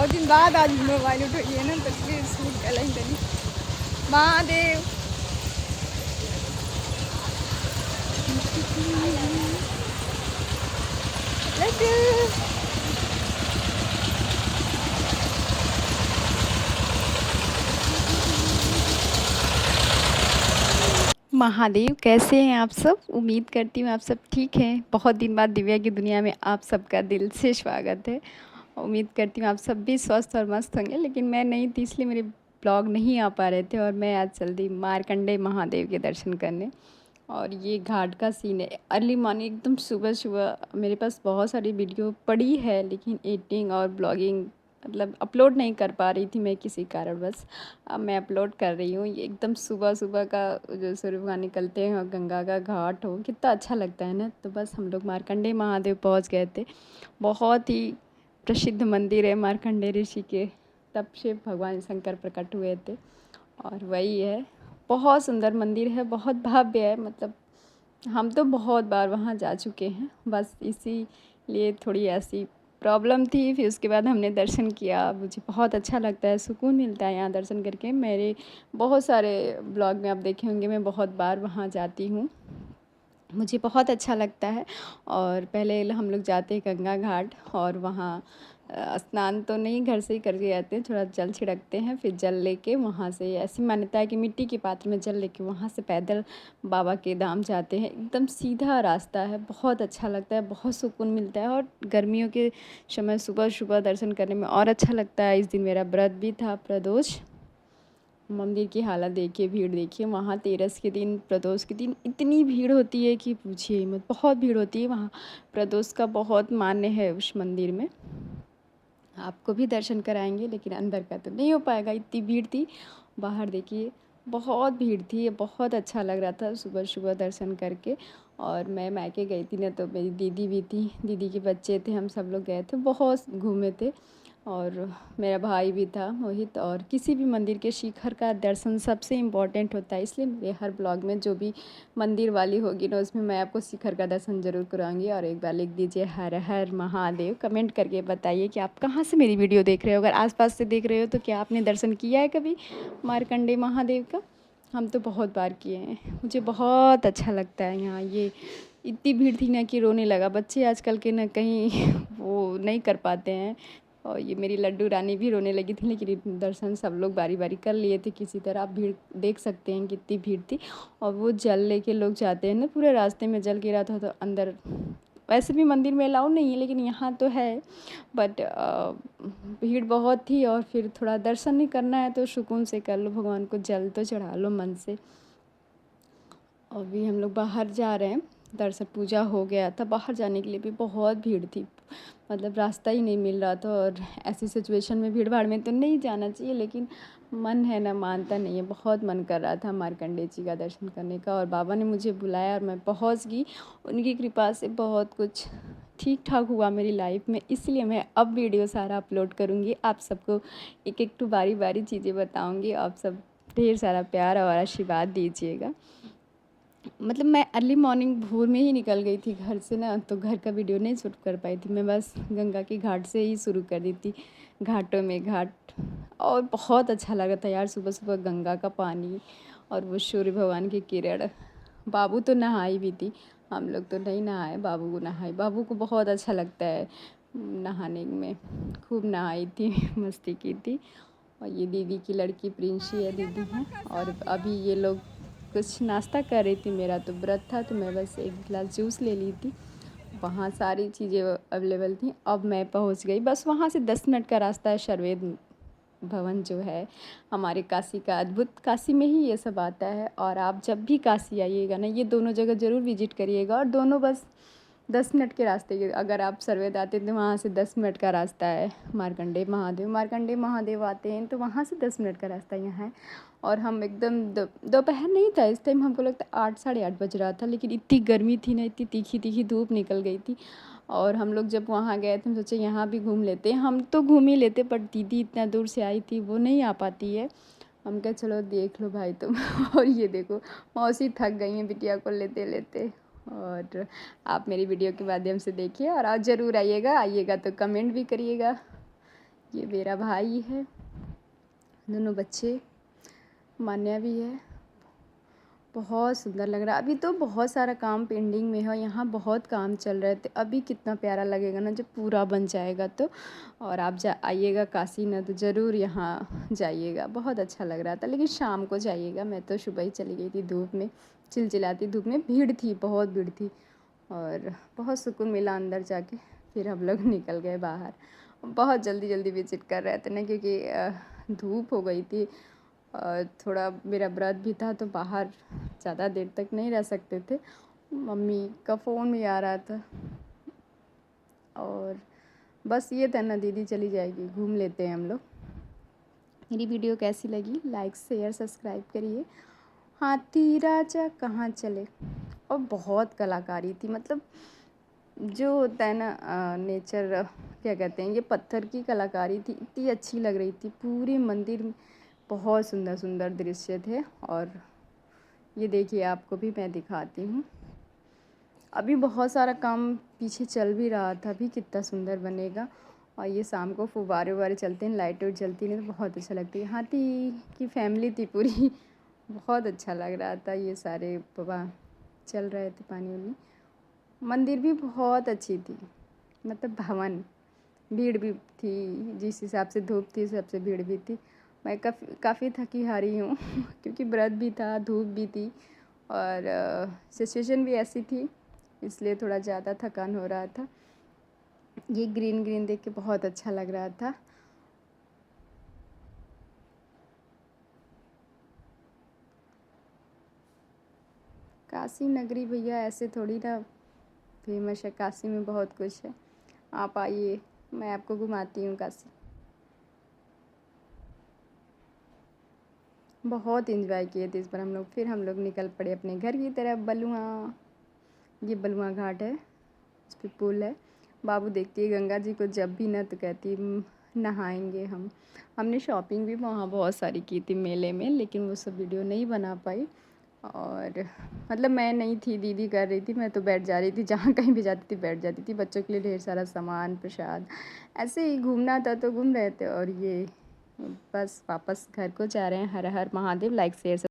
बहुत दिन बाद आज मोबाइल उठाई है ना, तस्वीर शूट कल तनी महादेव। महादेव, कैसे हैं आप सब? उम्मीद करती हूँ आप सब ठीक हैं। बहुत दिन बाद दिव्या की दुनिया में आप सबका दिल से स्वागत है। उम्मीद करती हूँ आप सब भी स्वस्थ और मस्त होंगे। लेकिन मैं नहीं थी, इसलिए मेरे ब्लॉग नहीं आ पा रहे थे और मैं आज चल दी मार्कंडे महादेव के दर्शन करने। और ये घाट का सीन है, अर्ली मॉर्निंग एकदम सुबह सुबह। मेरे पास बहुत सारी वीडियो पड़ी है, लेकिन एडिटिंग और ब्लॉगिंग मतलब अपलोड नहीं कर पा रही थी मैं किसी कारणवश। अब मैं अपलोड कर रही हूँ। ये एकदम सुबह सुबह का जो सूर्य भगवान निकलते हैं और गंगा का घाट हो, कितना अच्छा लगता है ना। तो बस हम लोग मार्कंडे महादेव पहुँच गए थे। बहुत ही प्रसिद्ध मंदिर है मार्कंडे ऋषि के, तब से भगवान शंकर प्रकट हुए थे। और वही है, बहुत सुंदर मंदिर है, बहुत भव्य है। मतलब हम तो बहुत बार वहाँ जा चुके हैं, बस इसीलिए थोड़ी ऐसी प्रॉब्लम थी। फिर उसके बाद हमने दर्शन किया। मुझे बहुत अच्छा लगता है, सुकून मिलता है यहाँ दर्शन करके। मेरे बहुत सारे ब्लॉग में आप देखे होंगे, मैं बहुत बार वहाँ जाती हूँ, मुझे बहुत अच्छा लगता है। और पहले हम लोग जाते हैं गंगा घाट, और वहाँ स्नान तो नहीं, घर से ही करके जाते हैं, थोड़ा जल छिड़कते हैं, फिर जल लेके वहाँ से, ऐसी मान्यता है कि मिट्टी के पात्र में जल लेके वहाँ से पैदल बाबा के धाम जाते हैं। एकदम सीधा रास्ता है, बहुत अच्छा लगता है, बहुत सुकून मिलता है। और गर्मियों के समय सुबह सुबह दर्शन करने में और अच्छा लगता है। इस दिन मेरा व्रत भी था, प्रदोष। मंदिर की हालत देखिए, भीड़ देखिए। वहाँ तेरस के दिन, प्रदोष के दिन इतनी भीड़ होती है कि पूछिए ही मत, बहुत भीड़ होती है वहाँ। प्रदोष का बहुत मान्य है उस मंदिर में। आपको भी दर्शन कराएंगे, लेकिन अंदर का तो नहीं हो पाएगा, इतनी भीड़ थी। बाहर देखिए, बहुत भीड़ थी। बहुत अच्छा लग रहा था सुबह सुबह दर्शन करके। और मैं मायके गई थी ना, तो मेरी दीदी भी थी, दीदी के बच्चे थे, हम सब लोग गए थे, बहुत घूमे थे। और मेरा भाई भी था मोहित। और किसी भी मंदिर के शिखर का दर्शन सबसे इम्पोर्टेंट होता है, इसलिए मेरे हर ब्लॉग में जो भी मंदिर वाली होगी ना, उसमें मैं आपको शिखर का दर्शन ज़रूर कराऊंगी। और एक बार लिख दीजिए हर हर महादेव, कमेंट करके बताइए कि आप कहाँ से मेरी वीडियो देख रहे हो। अगर आसपास से देख रहे हो तो क्या आपने दर्शन किया है कभी मार्कंडे महादेव का? हम तो बहुत बार किए हैं, मुझे बहुत अच्छा लगता है यहाँ। ये इतनी भीड़ थी ना कि रोने लगा। बच्चे आजकल के ना कहीं वो नहीं कर पाते हैं। और ये मेरी लड्डू रानी भी रोने लगी थी, लेकिन दर्शन सब लोग बारी बारी कर लिए थे किसी तरह। आप भीड़ देख सकते हैं कितनी भीड़ थी। और वो जल लेके लोग जाते हैं ना, पूरे रास्ते में जल गिरा था। तो अंदर वैसे भी मंदिर में अलाउ नहीं है, लेकिन यहाँ तो है। बट भीड़ बहुत थी। और फिर थोड़ा दर्शन नहीं करना है तो सुकून से कर लो, भगवान को जल तो चढ़ा लो मन से। अभी हम लोग बाहर जा रहे हैं, दर्शन पूजा हो गया था। बाहर जाने के लिए भी बहुत भीड़ थी, मतलब रास्ता ही नहीं मिल रहा था। और ऐसी सिचुएशन में भीड़ भाड़ में तो नहीं जाना चाहिए, लेकिन मन है ना, मानता नहीं है। बहुत मन कर रहा था मार्कंडे जी का दर्शन करने का, और बाबा ने मुझे बुलाया और मैं पहुंच गई। उनकी कृपा से बहुत कुछ ठीक ठाक हुआ मेरी लाइफ में, इसलिए मैं अब वीडियो सारा अपलोड करूँगी। आप सबको एक एक टू बारी बारी चीज़ें बताऊँगी। आप सब ढेर सारा प्यार और आशीर्वाद दीजिएगा। मतलब मैं अर्ली मॉर्निंग भोर में ही निकल गई थी घर से ना, तो घर का वीडियो नहीं शूट कर पाई थी मैं। बस गंगा के घाट से ही शुरू कर दी थी, घाटों में घाट। और बहुत अच्छा लगा था यार, सुबह सुबह गंगा का पानी और वो सूर्य भगवान की किरण। बाबू तो नहाई भी थी, हम लोग तो नहीं नहाए, बाबू को नहाई। बाबू को बहुत अच्छा लगता है नहाने में, खूब नहाई थी मस्ती की थी। और ये दीदी की लड़की प्रिंसी है, दीदी हैं। और अभी ये लोग कुछ नाश्ता कर रही थी। मेरा तो व्रत था, तो मैं बस एक गिलास जूस ले ली थी। वहाँ सारी चीज़ें अवेलेबल थी। अब मैं पहुँच गई, बस वहाँ से 10 मिनट का रास्ता है। शर्वेद भवन जो है हमारे काशी का, अद्भुत काशी में ही ये सब आता है। और आप जब भी काशी आइएगा ना, ये दोनों जगह ज़रूर विजिट करिएगा। और दोनों बस 10 मिनट के रास्ते के, अगर आप सर्वेद आते हैं तो वहाँ से 10 मिनट का रास्ता है। मार्कंडे महादेव, मार्कंडे महादेव आते हैं तो वहाँ से 10 मिनट का रास्ता यहाँ है। और हम एकदम दोपहर नहीं था इस टाइम, हमको लगता है 8 साढ़े 8 बज रहा था, लेकिन इतनी गर्मी थी ना, इतनी तीखी तीखी धूप निकल गई थी। और हम लोग जब वहाँ गए थे, हम सोचे यहाँ भी घूम लेते हैं। हम तो घूम ही लेते, पर दीदी इतना दूर से आई थी, वो नहीं आ पाती है। हम कहे चलो देख लो भाई तुम और ये देखो, मौसी थक गई हैं बिटिया को लेते लेते। और आप मेरी वीडियो के माध्यम से देखिए, और आप ज़रूर आइएगा। आइएगा तो कमेंट भी करिएगा ये मेरा भाई है, दोनों बच्चे, मान्या भी है। बहुत सुंदर लग रहा है। अभी तो बहुत सारा काम पेंडिंग में है, यहाँ बहुत काम चल रहे थे। अभी कितना प्यारा लगेगा ना जब पूरा बन जाएगा तो। और आप जा आइएगा काशी ना तो ज़रूर यहाँ जाइएगा, बहुत अच्छा लग रहा था। लेकिन शाम को जाइएगा, मैं तो सुबह ही चली गई थी धूप में, चिलचिलाती धूप में। भीड़ थी, बहुत भीड़ थी और बहुत सुकून मिला अंदर जाके। फिर हम लोग निकल गए बाहर। बहुत जल्दी जल्दी विजिट कर रहे थे ना, क्योंकि धूप हो गई थी और थोड़ा मेरा व्रत भी था तो बाहर ज़्यादा देर तक नहीं रह सकते थे। मम्मी का फ़ोन भी आ रहा था और बस ये था ना, दीदी चली जाएगी, घूम लेते हैं हम लोग। मेरी वीडियो कैसी लगी, लाइक शेयर सब्सक्राइब करिए। हाथी राजा कहाँ चले। और बहुत कलाकारी थी, मतलब जो होता है ना नेचर, क्या कहते हैं, ये पत्थर की कलाकारी थी, इतनी अच्छी लग रही थी। पूरे मंदिर में बहुत सुंदर सुंदर दृश्य थे। और ये देखिए, आपको भी मैं दिखाती हूँ। अभी बहुत सारा काम पीछे चल भी रहा था, अभी कितना सुंदर बनेगा। और ये शाम को फुव्वारे वुव्वारे चलते हैं, लाइट वाइट जलती नहीं तो बहुत अच्छा लगती है। हाथी की फैमिली थी पूरी बहुत अच्छा लग रहा था। ये सारे बाबा चल रहे थे पानी में। मंदिर भी बहुत अच्छी थी, मतलब भवन। भीड़ भी थी, जिस हिसाब से धूप थी उस हिसाब से भीड़ भी थी। मैं काफ़ी थकी हारी हूँ क्योंकि व्रत भी था, धूप भी थी और सिचुएशन भी ऐसी थी, इसलिए थोड़ा ज़्यादा थकान हो रहा था। ये ग्रीन ग्रीन देख के बहुत अच्छा लग रहा था। काशी नगरी भैया ऐसे थोड़ी ना फेमस है, काशी में बहुत कुछ है। आप आइए, मैं आपको घुमाती हूँ काशी। बहुत एंजॉय किए थे इस बार हम लोग। फिर हम लोग निकल पड़े अपने घर की तरफ, बलुआ। ये बलुआ घाट है, उस पर पुल है। बाबू देखती है गंगा जी को जब भी ना तो कहती नहाएंगे हम। हमने शॉपिंग भी वहाँ बहुत सारी की थी मेले में, लेकिन वो सब वीडियो नहीं बना पाई। और मतलब मैं नहीं थी, दीदी कर रही थी, मैं तो बैठ जा रही थी, जहाँ कहीं भी जाती थी बैठ जाती थी। बच्चों के लिए ढेर सारा सामान, प्रसाद, ऐसे ही घूमना था तो घूम रहे थे। और ये बस वापस घर को जा रहे हैं। हर हर महादेव। Like share